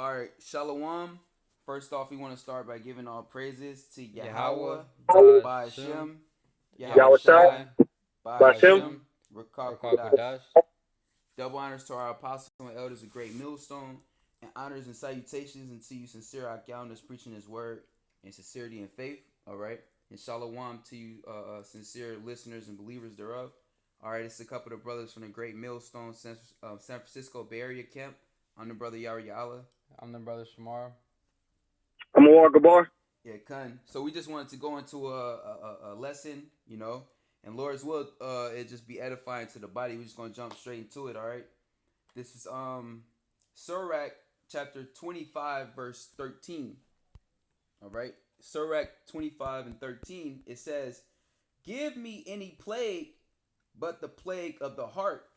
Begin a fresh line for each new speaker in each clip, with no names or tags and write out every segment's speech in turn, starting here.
All right, Shalom. First off, we want to start by giving all praises to
Yahweh,
Yahweh, by
Bashem,
Hashem, Yahweh
Yahweh
Yahweh
Shai,
Shai,
by
Bashem.
Bashem,
Hashem, Rakakwadash.
Rakakwadash.
Double honors to our apostles and elders of Great Millstone, and honors and salutations unto you, sincere Akalnas, preaching His word in sincerity and faith. All right, and Shalom to you, sincere listeners and believers thereof. All right, it's a couple of brothers from the Great Millstone, San Francisco Bay Area camp. I'm the brother Yari Yala.
I'm the brother Shamar.
I'm a Walker Bar.
Yeah, Kun. So we just wanted to go into a lesson, and Lord's will, it just be edifying to the body. We're just gonna jump straight into it. All right. This is Sirach chapter 25 verse 13. All right. Sirach 25 and 13. It says, "Give me any plague, but the plague of the heart,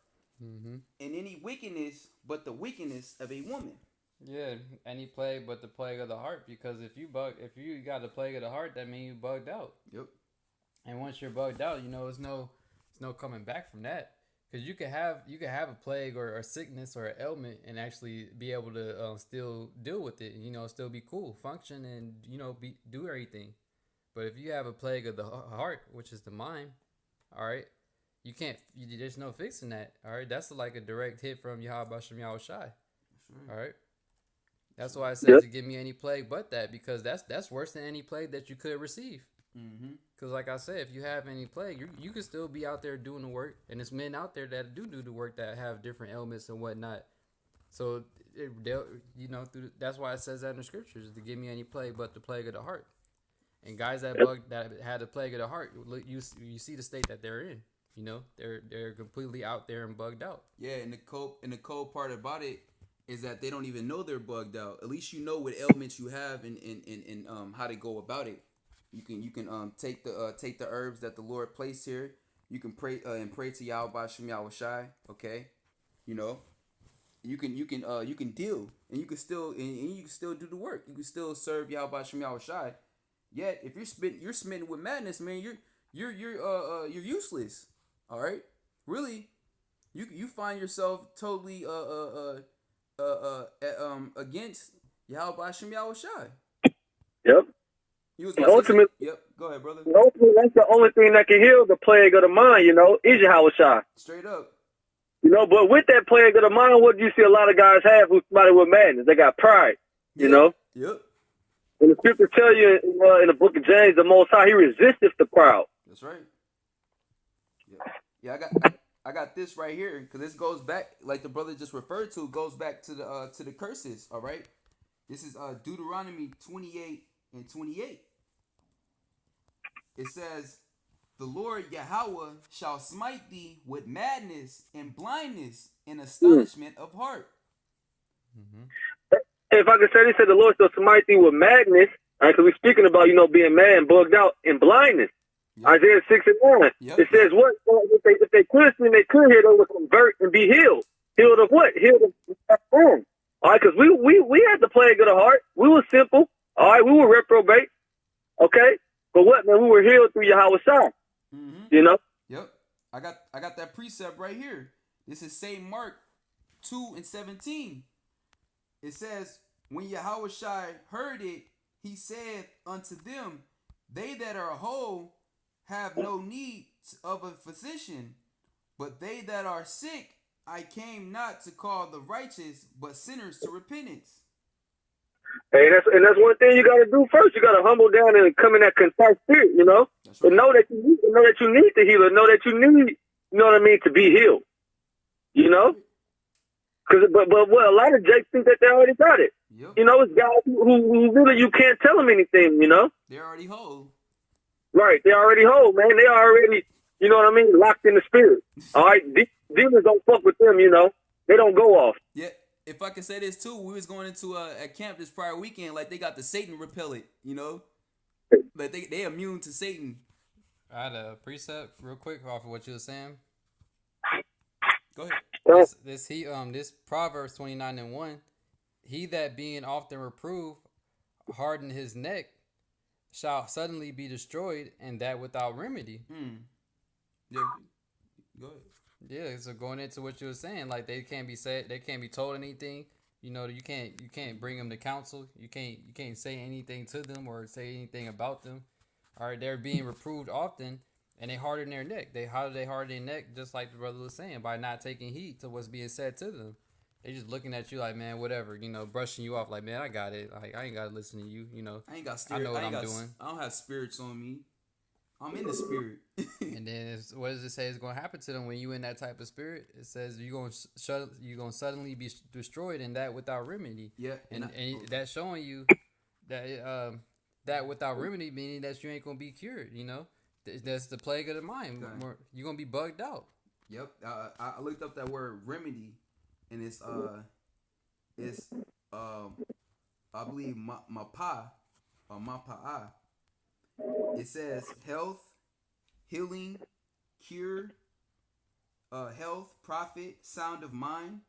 Mm-hmm.
and any wickedness, but the wickedness of a woman."
Yeah, any plague but the plague of the heart, because if you got the plague of the heart, that means you bugged out.
Yep.
And once you're bugged out, it's no coming back from that. Because you can have a plague or sickness or an ailment and actually be able to still deal with it. Still be cool, function, and do everything. But if you have a plague of the heart, which is the mind, all right, you can't. There's no fixing that. All right, that's like a direct hit from Yahweh Shem Yahweh Shai.
That's right.
All right. That's why it says
Yep.
to give me any plague but that, because that's worse than any plague that you could receive.
Mm-hmm.
Because like I said, if you have any plague, you can still be out there doing the work, and there's men out there that do the work that have different ailments and whatnot. So that's why it says that in the scriptures, to give me any plague but the plague of the heart. And guys that had the plague of the heart, you see the state that they're in. They're completely out there and bugged out.
Yeah, and the cold part about it is that they don't even know they're bugged out. At least you know what ailments you have and how to go about it. You can take the herbs that the Lord placed here. You can pray and pray to Yahweh Shem Yahweh Shai. Okay, you know you can deal and you can still do the work. You can still serve Yahweh Shem Yahweh Shai. Yet if you're smitten with madness, man, you're useless. All right, really, you find yourself totally against Yahweh Shem Yahweh Shai.
Yep.
You was
And
gonna say something?
ultimately,
Yep. Go ahead, brother.
that's the only thing that can heal the plague of the mind, is Yahweh Shai.
Straight up.
But with that plague of the mind, what do you see a lot of guys have who's somebody with madness? They got pride,
Yep.
And the scripture tell you in the book of James, the Most High, He resisteth the proud.
That's right. Yeah. I got this right here because this goes back, like the brother just referred to, goes back to the curses. All right. This is Deuteronomy 28 and 28. It says, "The Lord Yahweh shall smite thee with madness and blindness and astonishment of heart."
Mm-hmm.
If I could say, He said the Lord shall smite thee with madness, because we're speaking about, being mad and bugged out and blindness.
Yep.
Isaiah 6 and 1.
Yep.
It says what? If they could sin, they could hear, they would convert and be healed. Healed of what? Healed of wrong. All right, because we had the plague of the heart. We were simple. All right, we were reprobate. Okay? But what, man? We were healed through Yahweh Shai.
Mm-hmm. Yep. I got that precept right here. This is St. Mark 2 and 17. It says, "When Yahweh Shai heard it, he said unto them, They that are whole have no need of a physician, but they that are sick, I came not to call the righteous, but sinners to repentance."
Hey, that's one thing you got to do first. You got to humble down and come in that contrite spirit,
That's right.
and know that you need the healer. Know that you need, to be healed. But what, a lot of jakes think that they already got it.
Yep.
It's guys who really, you can't tell them anything.
They're already whole.
Right? They already whole, man. They already, locked in the spirit. All right, demons don't fuck with them. They don't go off.
Yeah. If I can say this too, we was going into a camp this prior weekend, like they got the Satan repellent, like they immune to Satan.
I had a precept real quick off of what you were saying.
Go ahead.
This Proverbs 29 and 1. He that being often reproved harden his neck shall suddenly be destroyed, and that without remedy.
Yeah. Go ahead.
Yeah, so going into what you were saying, like they can't be said, they can't be told anything. You know, you can't bring them to counsel. You can't say anything to them or say anything about them. All right, they're being reproved often, and they harden their neck. How do they harden their neck? Just like the brother was saying, by not taking heed to what's being said to them. They just looking at you like, man, whatever, you know, brushing you off like, man, I got it. Like, I ain't got to listen to you, you know.
I ain't got
I
spirit.
know what
I ain't
I'm
got,
doing.
I don't have spirits on me. I'm in the spirit.
And then what does it say is going to happen to them when you in that type of spirit? It says you're going to suddenly be destroyed in that without remedy.
Yeah,
And that's showing you that that without remedy, meaning that you ain't going to be cured, you know. That's the plague of the mind.
Okay.
You're going to be bugged out.
Yep. I looked up that word remedy, and it's I believe mapa or mapa'a. It says health, healing, cure, health, profit, sound of mind,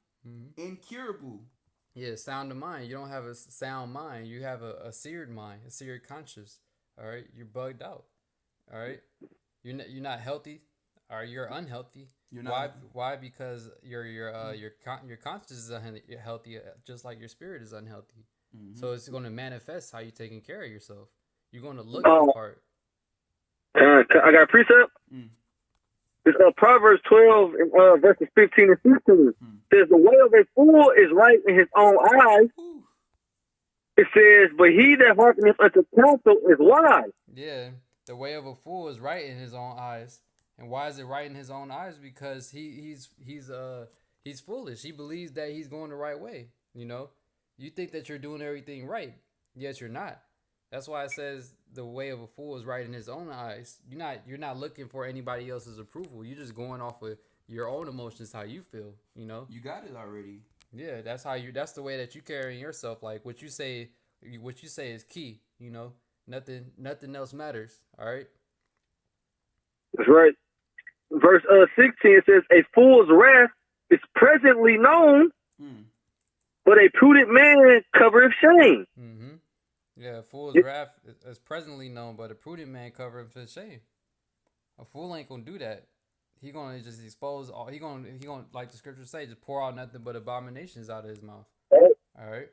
incurable.
Yeah, sound of mind. You don't have a sound mind. You have a seared mind, a seared conscience. All right, you're bugged out. All right, you're not healthy. Or you're unhealthy.
You're not.
Why? Because your conscience is unhealthy, just like your spirit is unhealthy.
Mm-hmm.
So it's going to manifest how you taking care of yourself. You're going to look the part.
I got a precept. It's Proverbs 12, verses 15 and 16. Says, the way of a fool is right in his own eyes. It says, but he that hearkeneth unto counsel is wise.
Yeah, the way of a fool is right in his own eyes. And why is it right in his own eyes? Because he's foolish. He believes that he's going the right way. You know, you think that you're doing everything right, yet you're not. That's why it says the way of a fool is right in his own eyes. You're not looking for anybody else's approval. You're just going off of your own emotions, how you feel. You know.
You got it already.
Yeah, that's the way that you carry yourself. Like what you say is key. You know, nothing else matters. All right.
That's right. Verse 16 says, a fool's wrath is presently known, but a prudent man covereth shame.
Mm-hmm. Yeah, a fool's wrath is presently known, but a prudent man covereth his shame. A fool ain't gonna do that. He gonna just expose all. He gonna like the scriptures say, just pour out nothing but abominations out of his mouth. All right,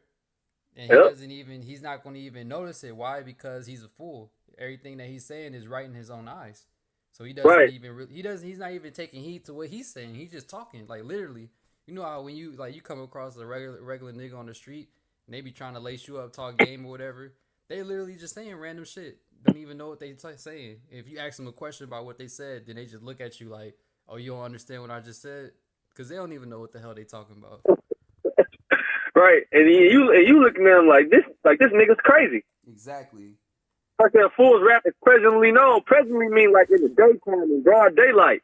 and he's not gonna even notice it. Why? Because he's a fool. Everything that he's saying is right in his own eyes. So he doesn't even he's not even taking heed to what he's saying. He's just talking, like literally. You know how when you come across a regular nigga on the street and they be trying to lace you up, talk game or whatever, they literally just saying random shit. Don't even know what they saying. If you ask them a question about what they said, then they just look at you like, "Oh, you don't understand what I just said," because they don't even know what the hell they talking about.
Right, and you looking at them like this nigga's crazy.
Exactly.
Like a fool's wrath is presently known. Presently mean like in the daytime, in broad daylight.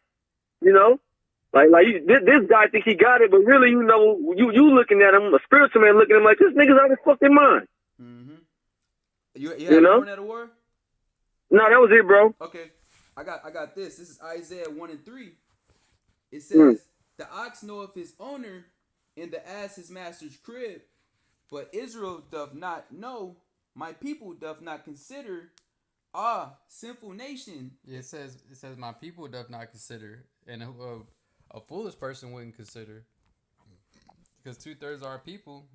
You know, this guy think he got it, but really, you know, you looking at him, a spiritual man looking at him like this nigga's out of his fucking mind.
Mm-hmm. You know? Born at a war?
No, that was it, bro.
Okay, I got this. This is Isaiah 1:3. It says, "The ox knoweth his owner, and the ass his master's crib, but Israel doth not know. My people doth not consider. Sinful nation."
Yeah, it says my people doth not consider, and a foolish person wouldn't consider, because 2/3 of our people,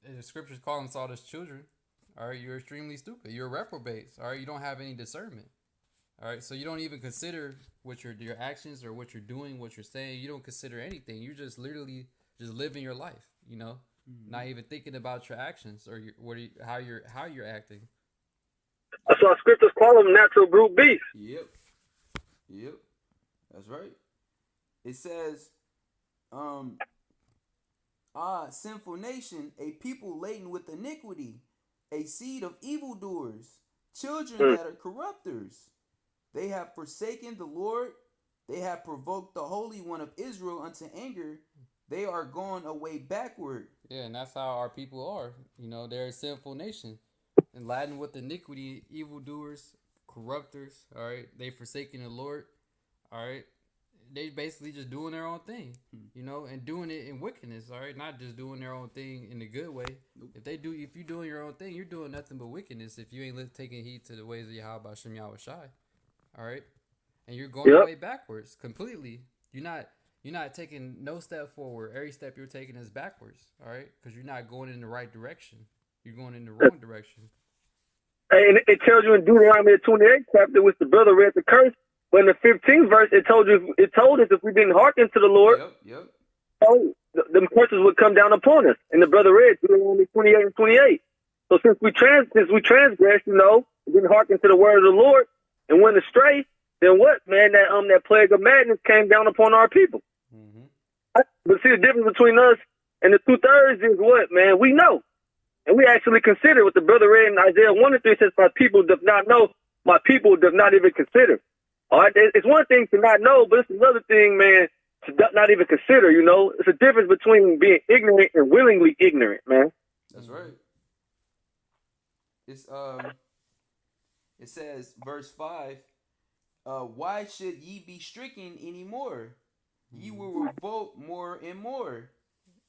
the scriptures call them salt as children. All right, you're extremely stupid. You're reprobates. All right, you don't have any discernment. All right, so you don't even consider what your actions or what you're doing, what you're saying. You don't consider anything. You're just literally just living your life. You know, not even thinking about your actions or how you're acting.
That's why scriptures call them natural brute beasts.
Yep, that's right. It says, sinful nation, a people laden with iniquity, a seed of evildoers, children that are corrupters. They have forsaken the Lord. They have provoked the Holy One of Israel unto anger. They are gone away backward.
Yeah, and that's how our people are. You know, they're a sinful nation. And laden with iniquity, evildoers, corrupters. All right, they forsaken the Lord. All right, they basically just doing their own thing, you know, and doing it in wickedness. All right, not just doing their own thing in a good way. Nope. If you're doing your own thing, you're doing nothing but wickedness. If you ain't taking heed to the ways of Yahweh Shem Yahweh Shai. All right, and you're going away backwards completely. You're you're not taking no step forward. Every step you're taking is backwards. All right, because you're not going in the right direction. You're going in the wrong direction.
And it tells you in Deuteronomy 28 chapter, which the brother read the curse. But in the 15th verse, it told us if we didn't hearken to the Lord,
Yep.
oh, the curses would come down upon us. And the brother read Deuteronomy 28 and 28. So since we transgressed, didn't hearken to the word of the Lord and went astray, then what, man? That plague of madness came down upon our people.
Mm-hmm.
But see, the difference between us and the 2/3 is what, man? We know. And we actually consider what the brother read in Isaiah 1 and 3 says, my people does not know, my people does not even consider. All right, it's one thing to not know, but it's another thing, man, to not even consider, It's a difference between being ignorant and willingly ignorant, man.
That's right. It's it says, verse 5, why should ye be stricken anymore? Ye will revolt more and more.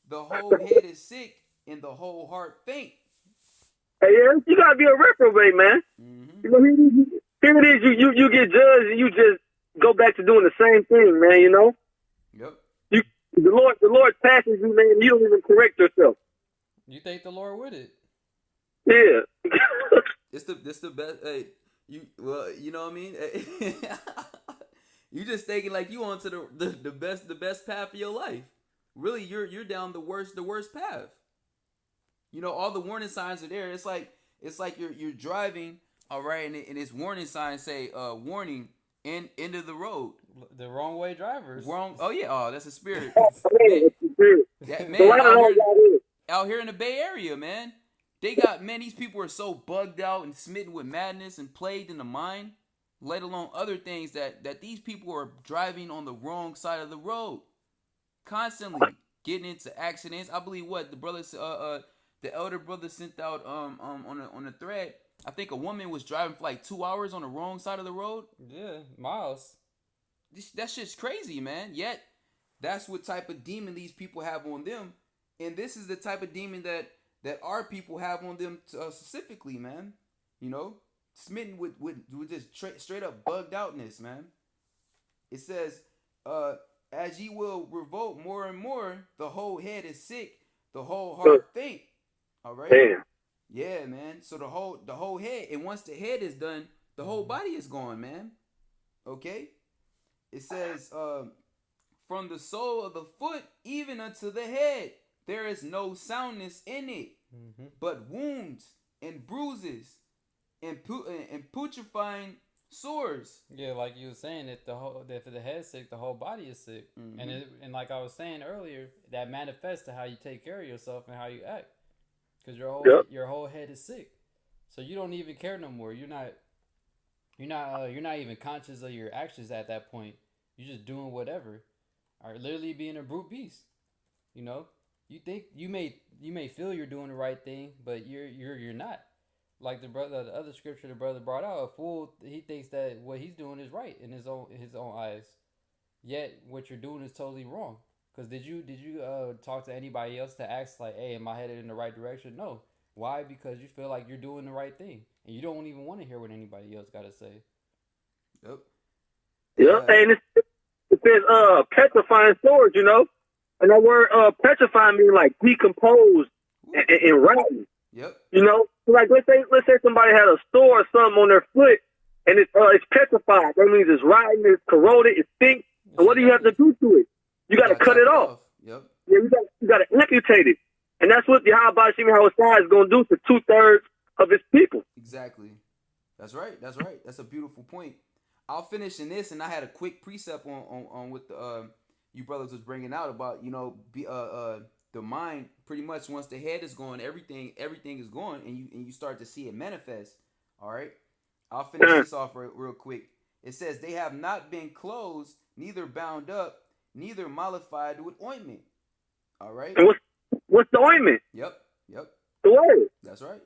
The whole head is sick, and the whole heart faint.
Hey, yeah, you gotta be a reprobate, man.
Mm-hmm.
Here it is, you get judged and you just go back to doing the same thing, man.
Yep.
The Lord passes you, man. You don't even correct yourself.
You thank the Lord with it.
Yeah.
It's the best. Hey, you know what I mean. You just thinking like you onto the best path of your life. Really, you're down the worst path. All the warning signs are there. It's like you're driving, all right, and it's warning signs say warning end of the road.
The wrong way drivers.
Wrong. Oh yeah. Oh, that's a spirit.
Man,
out here in the Bay Area, man, they got these people are so bugged out and smitten with madness and plagued in the mind, let alone other things that these people are driving on the wrong side of the road, constantly getting into accidents. I believe what the brothers, the elder brother sent out on a thread. I think a woman was driving for like 2 hours on the wrong side of the road.
Yeah, miles.
That shit's crazy, man. Yet that's what type of demon these people have on them, and this is the type of demon that our people have on them specifically, man. Smitten with just straight up bugged outness, man. It says, as ye will revolt more and more, the whole head is sick, the whole heart faint. All right.
Damn.
Yeah, man. So the whole head, and once the head is done, the whole body is gone, man. Okay. It says, from the sole of the foot even unto the head, there is no soundness in it, but wounds and bruises and putrefying sores.
Yeah, like you were saying, that if the head's sick, the whole body is sick, and like I was saying earlier, that manifests to how you take care of yourself and how you act, because your whole head is sick, so you don't even care no more. You're not even conscious of your actions at that point. You're just doing whatever, or literally being a brute beast. You think you may feel you're doing the right thing, but you're not. Like the other scripture the brother brought out, a fool, he thinks that what he's doing is right in his own eyes, yet what you're doing is totally wrong. Because did you talk to anybody else to ask like, hey, am I headed in the right direction? No. Why? Because you feel like you're doing the right thing, and you don't even want to hear what anybody else got to say.
Yep.
Yep. And it says petrifying swords, and that word petrifying means like decomposed and rotten.
Yep.
Like let's say somebody had a sore or something on their foot, and it's petrified. That means it's rotten, it's corroded, it stinks. And what do you have to do to it? You got to cut it off.
Yep.
Yeah, you got to amputate it, and that's what Yahweh Shimi Hawasai is going to do to 2/3 of his people.
Exactly. That's right. That's a beautiful point. I'll finish in this, and I had a quick precept on what the you brothers was bringing out about the mind. Pretty much once the head is gone, everything is gone, and you start to see it manifest. All right, I'll finish this off real quick. It says they have not been closed, neither bound up, neither mollified with ointment. All right.
And what's the ointment?
Yep.
The word.
That's right.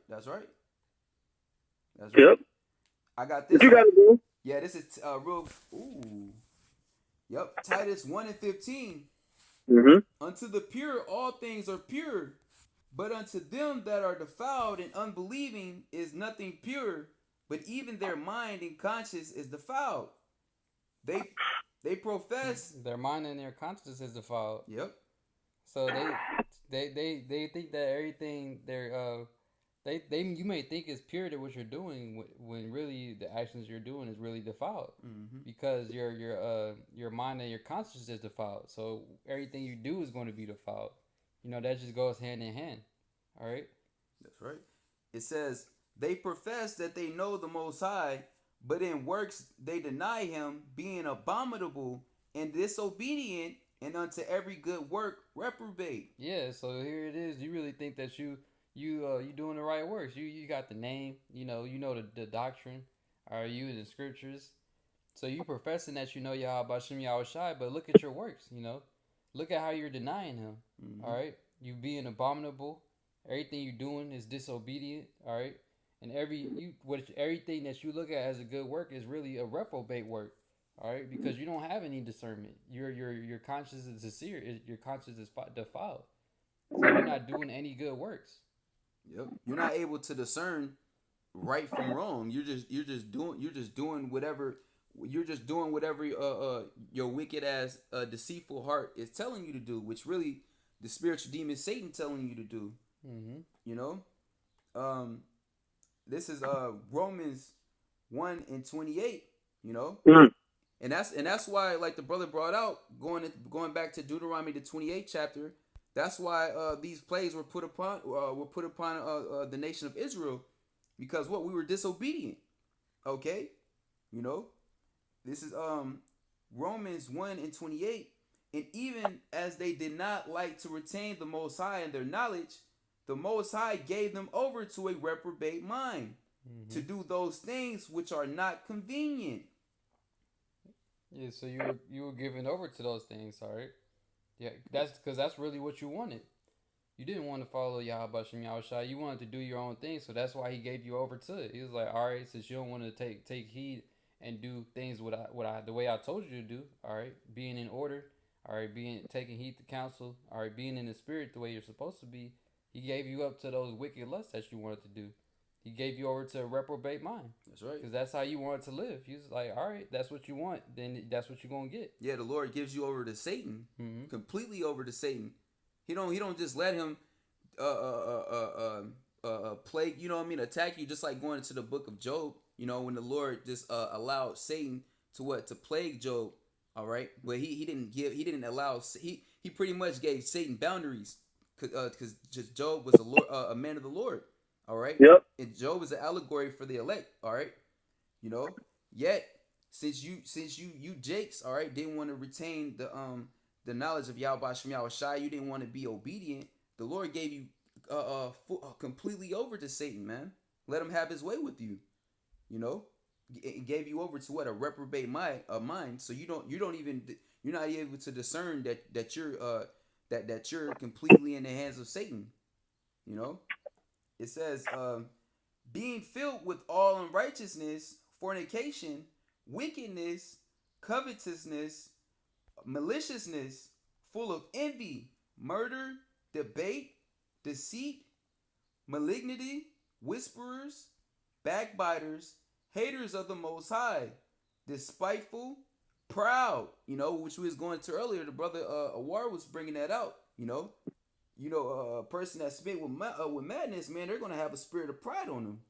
Yep.
I got this.
What you got to do?
Yeah, this is real. Ooh. Yep. Titus 1:15. Unto the pure all things are pure, but unto them that are defiled and unbelieving is nothing pure, but even their mind and conscience is defiled. They profess.
Their mind and their conscience is defiled.
Yep.
So they think that everything they you may think it's pure to what you're doing when really the actions you're doing is really defiled, because your mind and your conscience is defiled. So everything you do is going to be defiled. That just goes hand in hand. All right.
That's right. It says they profess that they know the Most High, but in works they deny Him, being abominable and disobedient, and unto every good work reprobate.
Yeah. So here it is. You really think that you doing the right works? You got the name. You know the doctrine. Are you in the scriptures? So you professing that you know Yahweh Bashem Yahweh Shai, but look at your works. Look at how you're denying Him. All right. You being abominable. Everything you're doing is disobedient. All right. And everything that you look at as a good work is really a reprobate work. All right, because you don't have any discernment. Your conscience is sincere. Your conscience is defiled. So you're not doing any good works.
Yep. You're not able to discern right from wrong. You're just doing whatever your wicked ass deceitful heart is telling you to do, which really the spiritual demon Satan telling you to do. This is Romans 1:28. And that's why, like the brother brought out, going back to Deuteronomy the 28th chapter. That's why these plagues were put upon the nation of Israel, because we were disobedient. Okay, this is Romans 1:28, and even as they did not like to retain the Most High in their knowledge, the Most High gave them over to a reprobate mind to do those things which are not convenient.
Yeah, so you were given over to those things, all right? Yeah, that's because that's really what you wanted. You didn't want to follow Yahweh Bashem Yahweh Shai. You wanted to do your own thing, so that's why He gave you over to it. He was like, all right, since you don't want to take heed and do things the way I told you to do, all right, being in order, all right, taking heed to counsel, all right, being in the spirit the way you're supposed to be. He gave you up to those wicked lusts that you wanted to do. He gave you over to a reprobate mind.
That's right.
Because that's how you wanted to live. He was like, all right, that's what you want. Then that's what you're going to get.
Yeah, the Lord gives you over to Satan, completely over to Satan. He don't just let him plague, attack you, just like going into the book of Job, when the Lord just allowed Satan to plague Job. All right. But he pretty much gave Satan boundaries, because just Job was a man of the Lord. All right.
Yep.
And Job is an allegory for the elect. All right. Yet since you Jakes, all right, didn't want to retain the knowledge of Yahweh Bashem Yahweh Shai, you didn't want to be obedient. The Lord gave you completely over to Satan, man. Let him have his way with you. It gave you over to a reprobate mind. So you're not able to discern that you're completely in the hands of Satan. It says, being filled with all unrighteousness, fornication, wickedness, covetousness, maliciousness, full of envy, murder, debate, deceit, malignity, whisperers, backbiters, haters of the Most High, despiteful, proud, which we was going to earlier. The brother Awar was bringing that out, a person that's spit with madness, man, they're going to have a spirit of pride on them.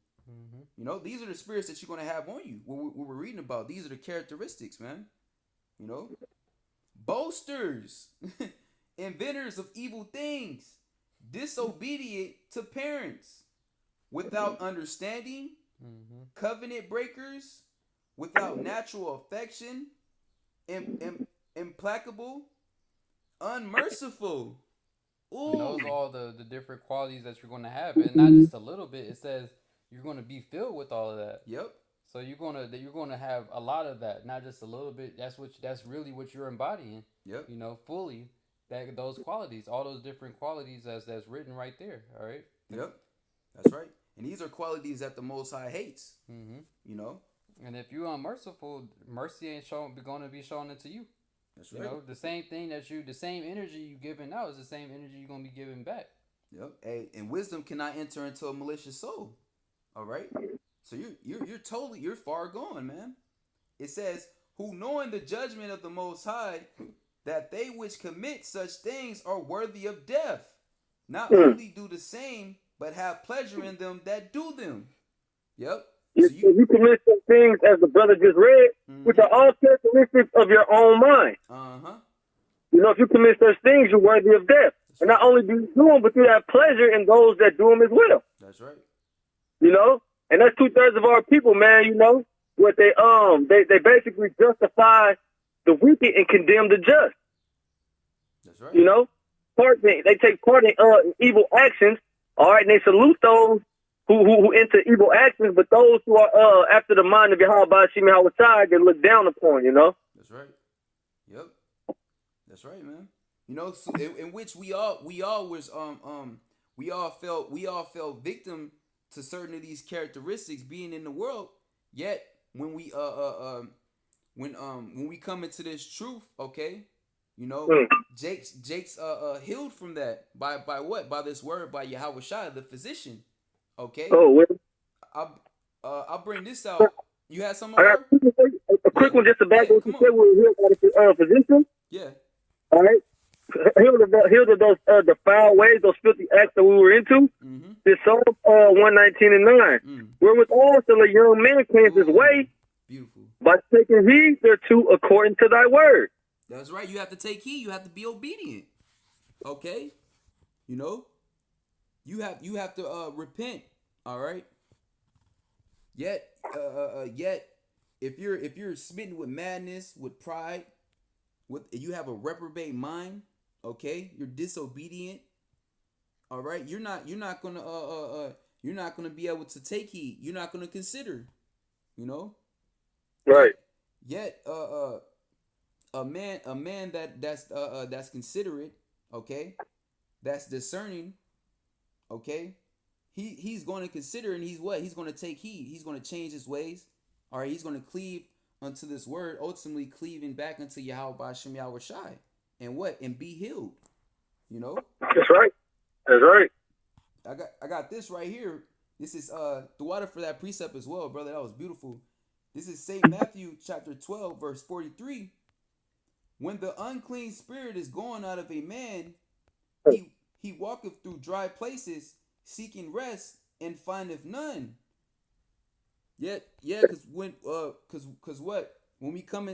These are the spirits that you're going to have on you. What we're reading about, these are the characteristics, man. Boasters, inventors of evil things, disobedient to parents, without understanding, covenant breakers, without natural affection, implacable, unmerciful. Ooh.
And those are all the different qualities that you're going to have, and not just a little bit. It says you're going to be filled with all of that.
Yep.
So you're going to have a lot of that, not just a little bit. That's really what you're embodying.
Yep.
Fully those qualities, all those different qualities that's written right there. All right.
Yep. That's right. And these are qualities that the Most High hates.
And if you're unmerciful, mercy ain't going to be shown into you.
That's right.
The same thing the same energy you giving out is the same energy you're gonna be giving back.
Yep. Hey, and wisdom cannot enter into a malicious soul. All right. So you're far gone, man. It says, who knowing the judgment of the Most High, that they which commit such things are worthy of death, not only do the same, but have pleasure in them that do them. Yep. So
you commit some things, as the brother just read, which are all characteristics of your own mind. You know, if you commit such things, you're worthy of death. That's and not only do you do them, but you have pleasure in those that do them as well.
That's right.
You know, and that's 2/3 of our people, man. You know, what they basically justify the wicked and condemn the just.
That's right.
You know, they take part in evil actions. All right, and they salute those who into evil actions, but those who are after the mind of Yahweh Shimi Hawashai, they look down upon. You know.
That's right. Yep. That's right, man. You know, so in which we all fell victim to certain of these characteristics being in the world. Yet when we come into this truth, okay, you know, Jake's healed from that by what? By this word, by Yahweh Shai, the physician. Okay.
Oh, well,
I'll bring this out. You had something?
I got a quick one just to back what you said. We're here about the physician.
Yeah.
All right. Healed of those the foul ways, those filthy acts that we were into. This Psalm 119 and 9. Wherewith also a young man cleanse his way.
Beautiful. By
taking heed thereto according to thy word.
That's right. You have to take heed. You have to be obedient. Okay. You know, you have to repent. All right. Yet if you're smitten with madness, with pride, you have a reprobate mind. Okay, you're disobedient. All right, you're not gonna be able to take heed. You're not gonna consider. You know.
Right.
Yet a man that's considerate. Okay, that's discerning. Okay, he's going to consider, and he's going to take heed. He's going to change his ways. All right, he's going to cleave unto this word, ultimately cleaving back unto Yahweh B'Shem Yahweh Shai. And what? And be healed. You know?
That's right. That's right.
I got this right here. This is the water for that precept as well, brother. That was beautiful. This is St. Matthew chapter 12, verse 43. When the unclean spirit is gone out of a man, he walketh through dry places, seeking rest, and findeth none. Yeah, because when we come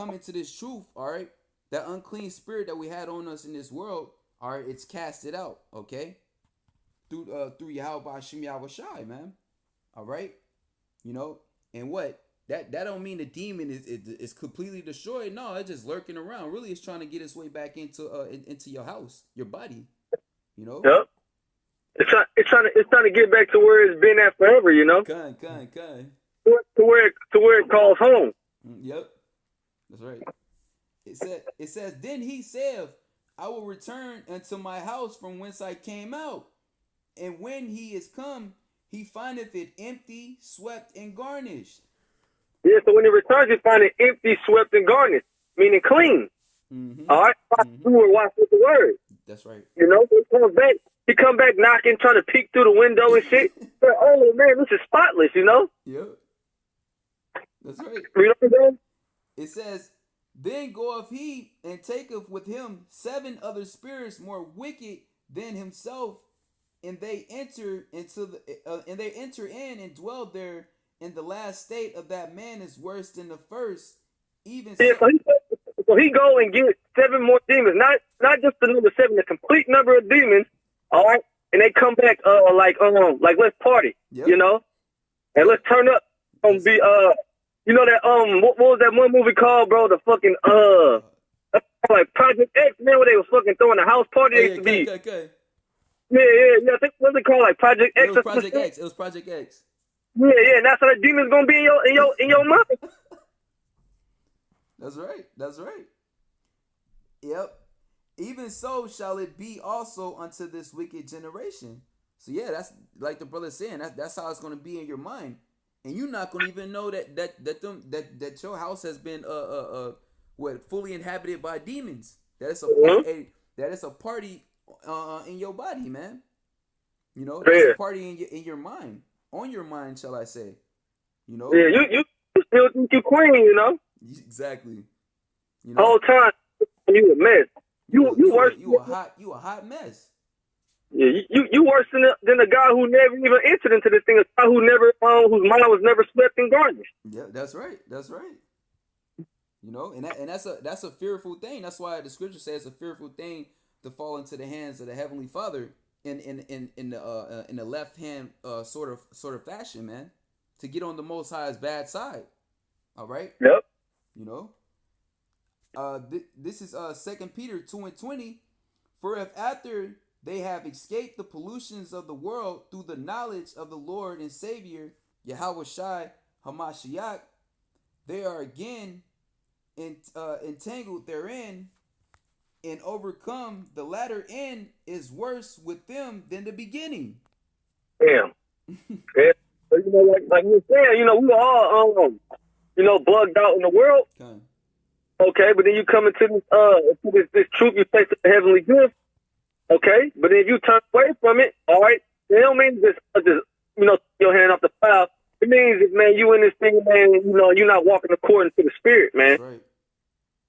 into this truth, all right, that unclean spirit that we had on us in this world, all right, it's casted out, okay, through Yahweh B'Shem Yahweh Shai, man, all right, you know, and what that don't mean the demon is completely destroyed. No, it's just lurking around. Really, it's trying to get its way back into your house, your body, you know.
Yep. It's trying to get back to where it's been at forever, you know.
Kind.
To where it calls home.
Yep, that's right. It says, then he saith, I will return unto my house from whence I came out, and when he is come, he findeth it empty, swept, and garnished.
Yeah, so when he returns, he find it empty, swept, and garnished, meaning clean. All right, wash with the word.
That's right.
You know, he come back knocking, trying to peek through the window and shit. But, oh man, this is spotless, you know.
Yep. That's right.
You know what I'm saying?
It says, then goeth he and taketh with him 7 other spirits more wicked than himself, and they enter in and dwell there. And the last state of that man is worse than the first. Even
so he go and get 7 more demons, not just the number 7, the complete number of demons. All right, and they come back like let's party, you know, and let's turn up. Be you know that what was that one movie called, bro? The fucking like Project X, man, where they was fucking throwing a house party. They used to be.
Okay.
Yeah. I think what's it called, like Project X?
It was Project X. It was Project X.
Yeah. And that's how the demons gonna be in your mind.
That's right. Yep. Even so shall it be also unto this wicked generation. So yeah, that's like the brother saying. That's how it's gonna be in your mind, and you're not gonna even know that your house has been fully inhabited by demons. That it's a party in your body, man. You know, that's a party in your mind, on your mind, shall I say? You know.
Yeah, you still think you queen, you know.
Exactly. You
The whole time you a mess. You worse.
You a hot mess.
Yeah, you worse than a guy who never even entered into this thing. A guy who never whose mind was never swept and garnished.
Yeah, that's right. That's right. You know, and that's a fearful thing. That's why the scripture says it's a fearful thing to fall into the hands of the heavenly Father in the left hand sort of fashion, man. To get on the Most High's bad side. All right.
Yep.
You know. This is 2 Peter 2:20. For if after they have escaped the pollutions of the world through the knowledge of the Lord and Savior Yahweh Shai Hamashiach, they are again entangled therein and overcome. The latter end is worse with them than the beginning.
Damn. Yeah. So, you know, like you were saying, you know, we were all bugged out in the world. Okay, but then you come into this truth you face the heavenly gift. Okay, but then if you turn away from it, all right, it don't mean just your hand off the plow. It means if, man, you in this thing, man, you know, you're not walking according to the spirit, man.
That's right.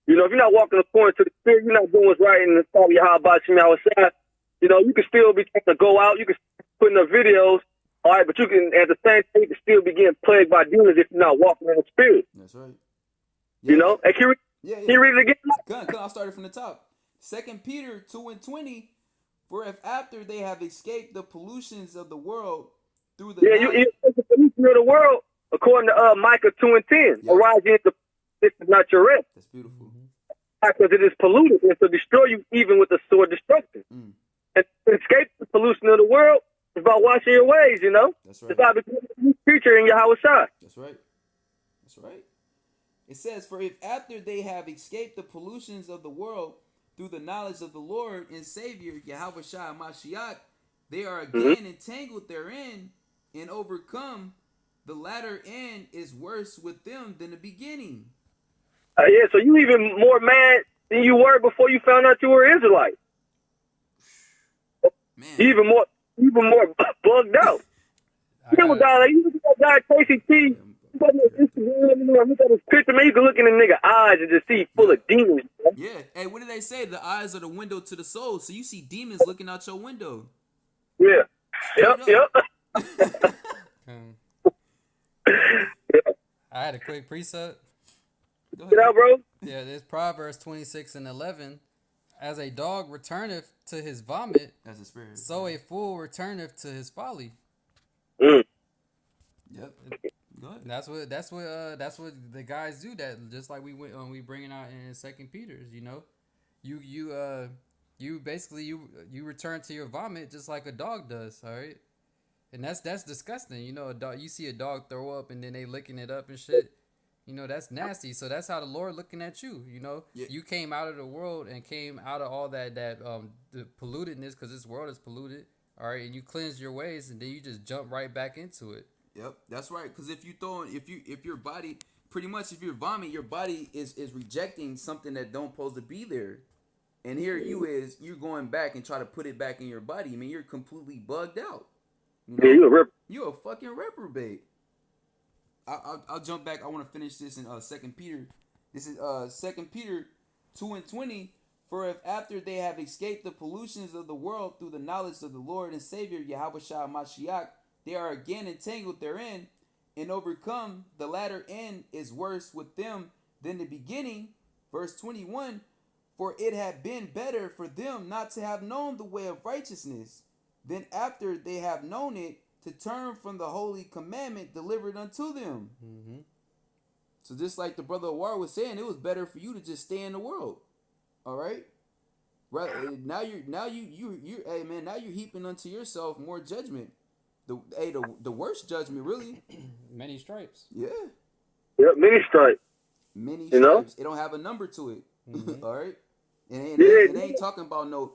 You know, if you're not walking according to the spirit, you're not doing what's right in the thought of Yahweh outside. You know, you can still be trying to go out, you can put in the videos, all right, but you can, at the same time, you can still be getting plagued by demons if you're not walking in the spirit.
That's right. Yeah,
you know? And can you read it again?
Come, I'll start it from the top. 2 Peter 2:20. For if after they have escaped the pollutions of the world through the
you the pollution of the world, according to Micah 2:10. Arise into this is not your rest.
That's beautiful.
Because it is polluted and to destroy you even with the sword destruction. And to escape the pollution of the world is about washing your ways, you know?
That's right.
It's about becoming a new creature in Yahweh Shai.
That's right. That's right. It says, for if after they have escaped the pollutions of the world through the knowledge of the Lord and Savior Yahweh Shai Mashiach, they are again entangled therein and overcome. The latter end is worse with them than the beginning.
Yeah, so you even more mad than you were before you found out you were Israelite.
Man,
even more bugged out. You look at that guy Casey T. Look at his picture, man. You can look in the nigga eyes and just see full of demons. Man.
Yeah. Hey, what did they say? The eyes are the window to the soul. So you see demons looking out your window.
Yeah. Yep.
I had a quick precept.
Get out, bro.
Yeah, this Proverbs 26:11. As a dog returneth to his vomit,
that's a spirit.
So a fool returneth to his folly.
Yep. Go ahead.
That's what the guys do. That just like we bringing out in 2 Peter's. You know, you basically you return to your vomit just like a dog does. All right, and that's disgusting. You know, a dog. You see a dog throw up and then they licking it up and shit. You know, that's nasty. So that's how the Lord looking at you. You know, you came out of the world and came out of all that the pollutedness, because this world is polluted. All right, and you cleanse your ways, and then you just jump right back into it.
Yep, that's right. Because if your body, pretty much, if you vomit, your body is rejecting something that don't supposed to be there, and here you're going back and try to put it back in your body. I mean, you're completely bugged out. You know?
You're
a fucking reprobate. I'll jump back. I want to finish this in 2 Peter. This is 2 Peter 2:20. For if after they have escaped the pollutions of the world through the knowledge of the Lord and Savior Yahweh Shai Mashiach, they are again entangled therein and overcome. The latter end is worse with them than the beginning. Verse 21. For it had been better for them not to have known the way of righteousness than after they have known it to turn from the holy commandment delivered unto them. So just like the brother Awar was saying, it was better for you to just stay in the world. All right. Right. Now you hey man, now you're heaping unto yourself more judgment. The worst judgment, really.
Many stripes.
Yeah.
Yep, many stripes.
Many stripes.
You know?
It don't have a number to it. All right. And
it
ain't talking about no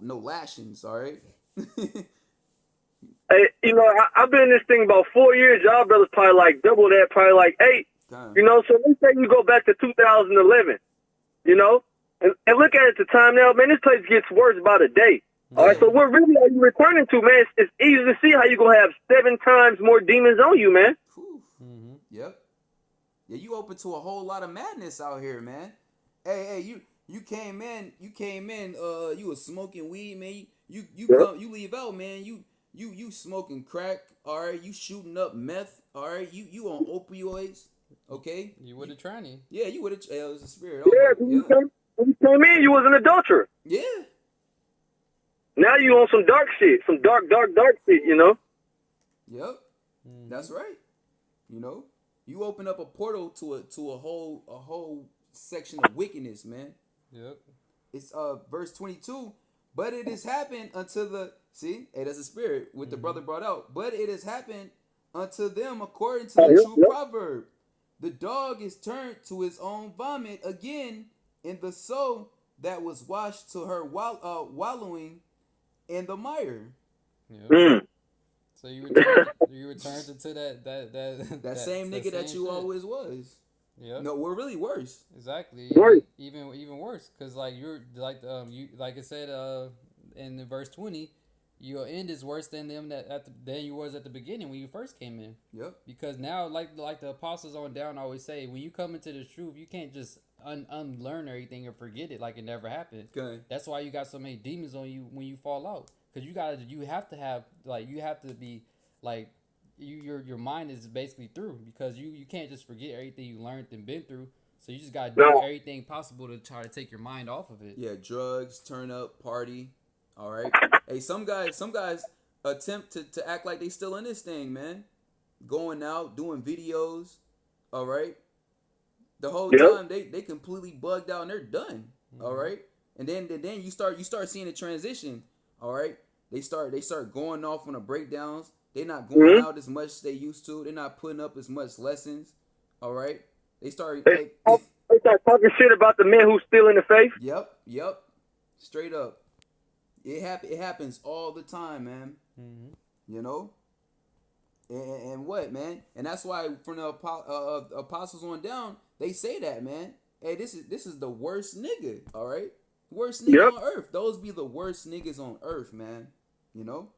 lashings. All right.
Hey, you know, I've been in this thing about 4 years. Y'all brothers probably like double that, probably like 8. You know, so let's say you go back to 2011, you know, and look at it at the time now, man, this place gets worse by the day. All right, so what really are you returning to, man? It's easy to see how you're going to have 7 times more demons on you, man.
Yep. Yeah, you open to a whole lot of madness out here, man. Hey, you came in, you was smoking weed, man. You leave out, man. You smoking crack, all right. You shooting up meth, all right. You on opioids, okay.
You with a tranny.
Yeah, you would have. It was a spirit.
Yeah,
Oh,
when you came in, you was an adulterer.
yeah.
Now you on some dark shit, some dark shit, you know?
Yep. That's right. You know, you open up a portal to a whole section of wickedness, man.
Yep.
It's verse 22. But it has happened unto the hey, that's a spirit with the brother brought out. But it has happened unto them according to the true proverb. The dog is turned to his own vomit again in the soul that was washed to her wallowing in the mire.
Yep. So you returned into that
same nigga that you
shit.
always was.
Yep.
No, we're really worse.
Exactly.
Right.
Even worse, cause like you're like you like I said in the verse 20, your end is worse than them than you was at the beginning when you first came in.
Yep.
Because now like the apostles on down always say, when you come into the truth, you can't just unlearn everything or forget it like it never happened.
Okay.
That's why you got so many demons on you when you fall out. Cause you have to be like your mind is basically through, because you can't just forget everything you learned and been through. So you just gotta do everything possible to try to take your mind off of it.
Yeah, drugs, turn up, party. All right. Hey, some guys attempt to act like they still in this thing, man. Going out, doing videos. All right. The whole time they completely bugged out and they're done. All right. And then you start seeing a transition. All right. They start going off on the breakdowns. They're not going out as much as they used to. They're not putting up as much lessons. All right. They start.
They start talking shit about the men who's still in the faith.
Yep. Straight up. It happens all the time, man. You know. And what, man? And that's why from the apostles on down, they say that, man. Hey, this is the worst nigga. All right. Worst nigga on earth. Those be the worst niggas on earth, man. You know.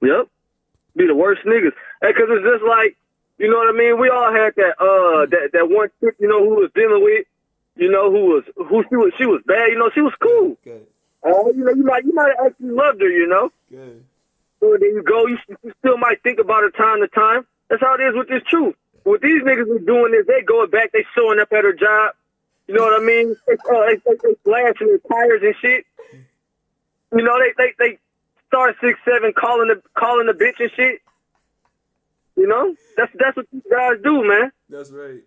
Yep. Be the worst niggas. Hey, cause it's just like, you know what I mean? We all had that one chick, you know, who was dealing with, you know, she was bad, you know, she was cool.
Good.
You know, you might have actually loved her, you know.
Good.
So then you go, you still might think about her time to time. That's how it is with this truth. What these niggas are doing is they going back, they showing up at her job. You know what I mean? They flashing their tires and shit. You know, they start 6'7", calling the bitch and shit. You know, that's what these guys do, man.
That's right.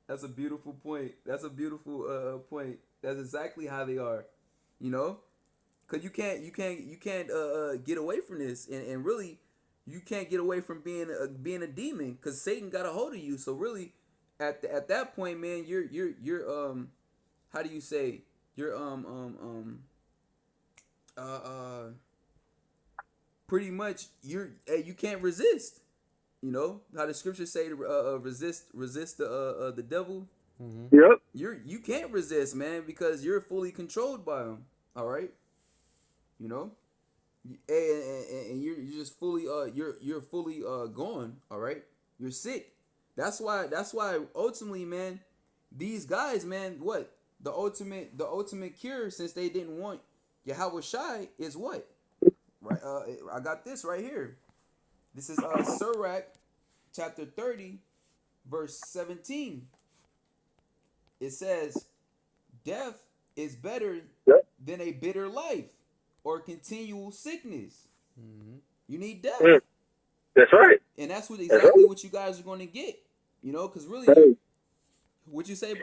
That's a beautiful point. That's a beautiful point. That's exactly how they are. You know, cause you can't get away from this, and really, you can't get away from being a demon, cause Satan got a hold of you. So really, at that point, man, you're how do you say, you're pretty much you can't resist. You know how the scriptures say to resist the devil.
Yep.
You can't resist, man, because you're fully controlled by him. All right. You know, and you're just fully you're fully gone. All right. You're sick. That's why ultimately, man, these guys, man, what the ultimate cure, since they didn't want Yahweh Shai, is what? Right. I got this right here. This is Sirach, chapter 30, verse 17. It says, "Death is better than a bitter life or continual sickness." You need death.
That's right.
And that's exactly what you guys are going to get. You know, because really, what you say,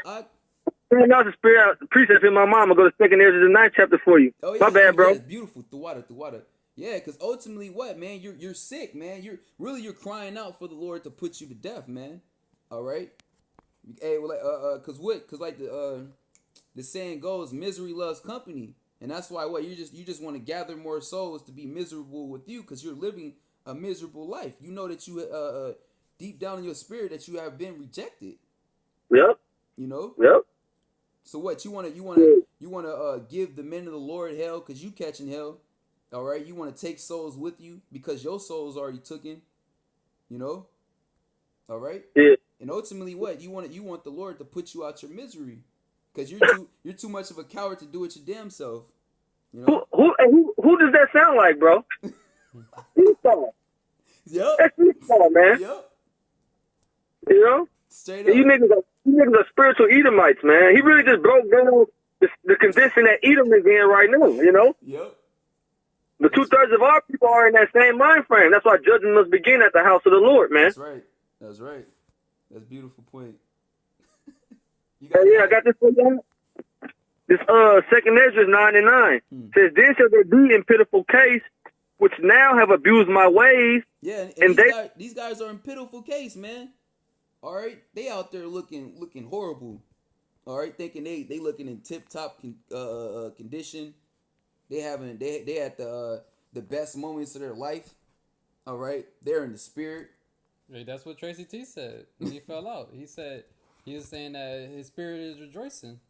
Now the spirit precept in my mom. I'll go to 2 Ezra the 9th chapter for you.
Oh, yeah,
my bad, bro.
Yeah, beautiful. The water. Yeah, because ultimately, what, man? You're sick, man. You're crying out for the Lord to put you to death, man. All right. Hey, well, cause like the saying goes, misery loves company, and that's why you just want to gather more souls to be miserable with you, cause you're living a miserable life. You know that you deep down in your spirit that you have been rejected.
Yep.
You know.
Yep.
So what you want to give the men of the Lord hell, cause you catching hell. All right, you want to take souls with you because your soul's already taken, you know. All right.
Yeah.
And ultimately, what you want the Lord to put you out your misery, because you're too much of a coward to do it your damn self. You know.
Who does that sound like, bro? Esau.
Yep.
That's Esau, man.
Yep.
You know.
Straight
And
up.
you niggas are spiritual Edomites, man. He really just broke down the condition that Edom is in right now. You know.
Yep.
The 2/3 of our people are in that same mind frame. That's why judgment must begin at the house of the Lord, man.
That's right. That's right. That's a beautiful point. You
Yeah, I got this for you. This Second Ezra 9:9 says, "Then shall there be in pitiful case, which now have abused my ways."
Yeah,
and
these guys are in pitiful case, man. All right, they out there looking horrible. All right, thinking they looking in tip top condition. They had the best moments of their life. All right, they're in the spirit.
Hey, that's what Tracy T said when he fell out. He said he was saying that his spirit is rejoicing.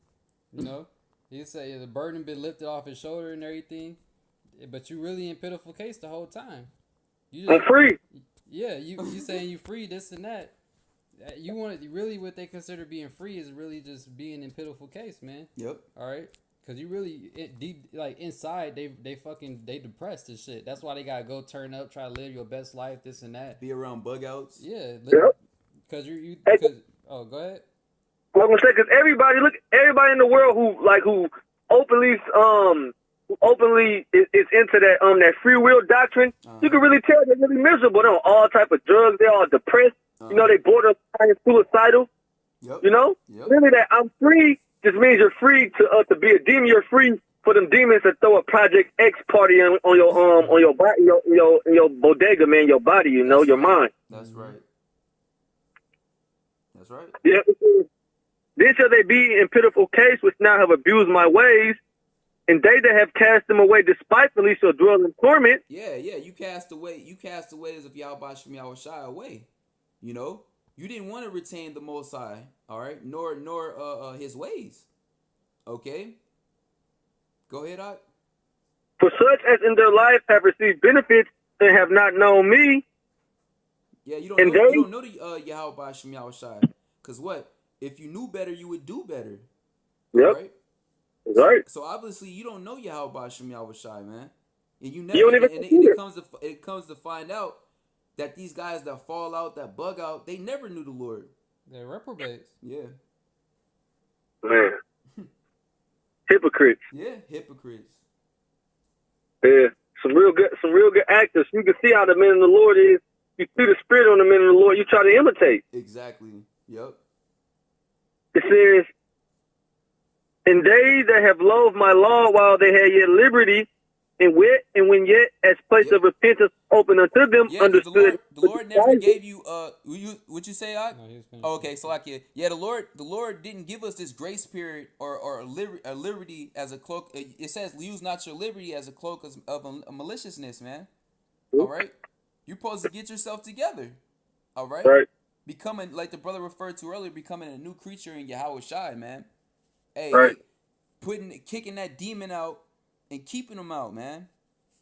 You know, he said the burden been lifted off his shoulder and everything, but you really in pitiful case the whole time.
I'm free.
Yeah, you saying you free this and that. You want really what they consider being free is really just being in pitiful case, man.
Yep.
All right. Cause you really deep like inside they depressed and shit. That's why they gotta go turn up, try to live your best life, this and that.
Be around bug outs.
Yeah.
Yep.
Cause you.
Hey.
Oh, go ahead.
I'm gonna say, because everybody in the world who openly is into that free will doctrine, you can really tell they're really miserable. They're on all type of drugs. They're all depressed. You know, they borderline suicidal.
Yep.
You know,
Yep.
really that I'm free just means you're free to be a demon. You're free for them demons to throw a Project X party on your body, your bodega, man, your body. You know, your mind.
That's right. That's right.
Yeah. Then shall they be in pitiful case, which now have abused my ways, and they that have cast them away despitefully shall dwell in torment.
Yeah. You cast away as if Yahweh Shem Yahweh shy away. You know, you didn't want to retain the Most High, all right, nor his ways. Okay. Go ahead, Ot.
For such as in their life have received benefits and have not known me.
Yeah, you
And
don't know the Yahweh Shem Yahweh shy. Cause what? If you knew better, you would do better.
Yep.
Right?
Right.
So obviously you don't know Yahweh Shem Yahweh shy, man. And you
don't
never
even
and it comes to find out that these guys that fall out, that bug out, they never knew the Lord.
They're reprobates.
Yeah.
Man. Hypocrites.
Yeah, hypocrites.
Yeah. Some real good actors. You can see how the men of the Lord is. You see the spirit on the men of the Lord, you try to imitate.
Exactly. Yep.
It says, "And they that have loathed my law while they had yet liberty, and when yet as place of repentance open unto them,
Yeah,
understood."
the Lord never gave you what you say, Ot?
No, he was finished.
Oh, okay, so like yeah, the Lord didn't give us this grace period or a liberty as a cloak. It says, "Use not your liberty as a cloak of a maliciousness," man. All right, you're supposed to get yourself together. All right,
Right.
becoming like the brother referred to earlier, becoming a new creature in Yahweh Shai, man. Hey,
Right.
kicking that demon out and keeping him out, man.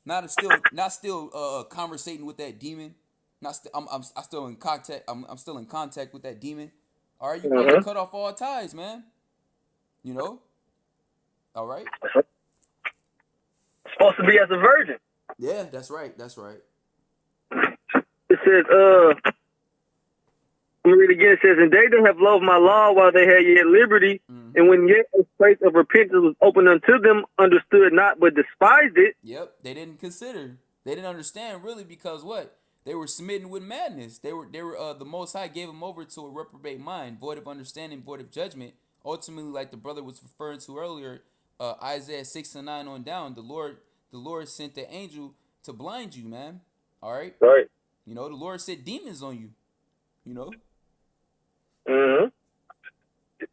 Not still conversating with that demon. I'm still in contact. I'm still in contact with that demon. All right, you supposed to cut off all ties, man. You know. All right.
Supposed to be as a virgin.
Yeah, that's right. That's right.
It says, let me read again. It says, "And they that have loved my law while they had yet liberty, and when yet a place of repentance was open unto them, understood not, but despised it."
Yep, they didn't consider. They didn't understand really because what? They were smitten with madness. They were the Most High gave them over to a reprobate mind, void of understanding, void of judgment. Ultimately, like the brother was referring to earlier, Isaiah 6:9 on down, the Lord sent the angel to blind you, man. All right.
Right.
You know, the Lord sent demons on you. You know.
Mm-hmm.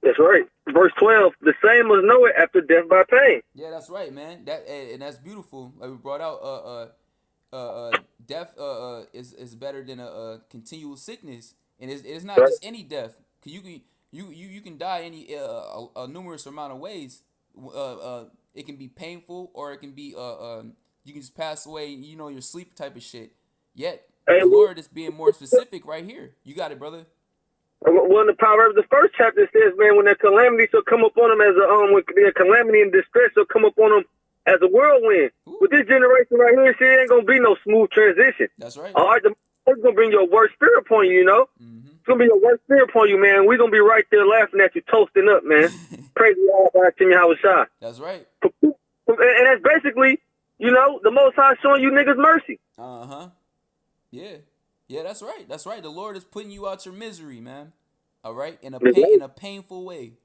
That's right. Verse 12, "The same was know it after death by pain."
Yeah, that's right, man. And that's beautiful. Like we brought out, death is better than a continual sickness, and it's not just any death. Cause you can die any a numerous amount of ways. It can be painful, or it can be you can just pass away. You know, your sleep type of shit. Yet the Lord is being more specific right here. You got it, brother.
Well, in the Proverbs, the first chapter says, man, when that calamity shall come upon them as a when the calamity and distress shall come upon them as a whirlwind.
Ooh.
With this generation right here, shit ain't gonna be no smooth transition.
That's right.
All right, it's gonna bring your worst spirit upon you. You know, it's gonna be your worst spirit upon you, man. We're gonna be right there laughing at you, toasting up, man. Praise the Lord, Timmy Howard.
That's right.
And that's basically, you know, the Most High showing you niggas mercy.
Yeah. Yeah, that's right. That's right. The Lord is putting you out your misery, man. All right, in a painful way,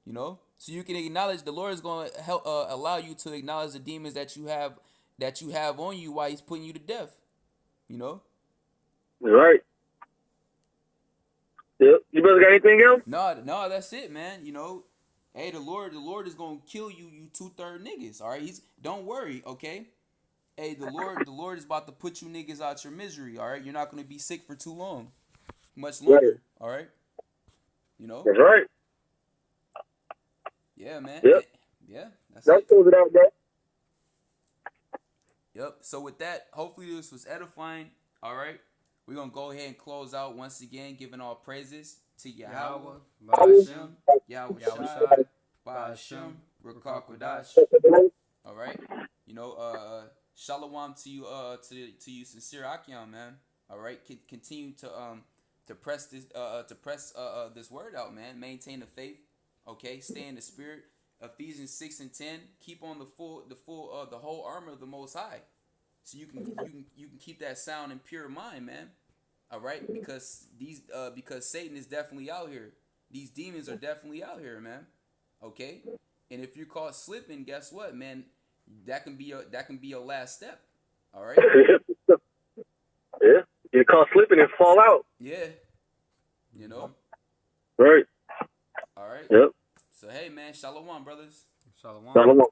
you know, so you can acknowledge the Lord is going to help allow you to acknowledge the demons that you have on you while He's putting you to death. You know.
Right. Yep. You brother got anything else?
No, that's it, man. You know, hey, the Lord is gonna kill you 2/3 niggas. All right, don't worry, okay. Hey, the Lord is about to put you niggas out your misery. All right, you're not gonna be sick for too long, much longer.
Right.
All right, you know.
That's right.
Yeah, man.
Yep.
Yeah, that's
That
it.
goes it out, bro.
Yep. So with that, hopefully this was edifying. All right, we're gonna go ahead and close out once again, giving all praises to Yahweh, Ba'ashem, Yahweh Shai, Ba'ashem, Rakakwadash. All right, you know, shalom to you, to you, sincere Akyam, man. All right, continue to press this word out, man. Maintain the faith. Okay, stay in the spirit. Ephesians 6:10. Keep on the whole armor of the Most High, so you can keep that sound and pure mind, man. All right, because Satan is definitely out here. These demons are definitely out here, man. Okay, and if you're caught slipping, guess what, man? That can be your last step. All right.
Yeah, you caught slipping and fall out.
Yeah. You know.
Right.
All right.
Yep.
So hey, man, shalom, brothers.
Shalom.
Shalom.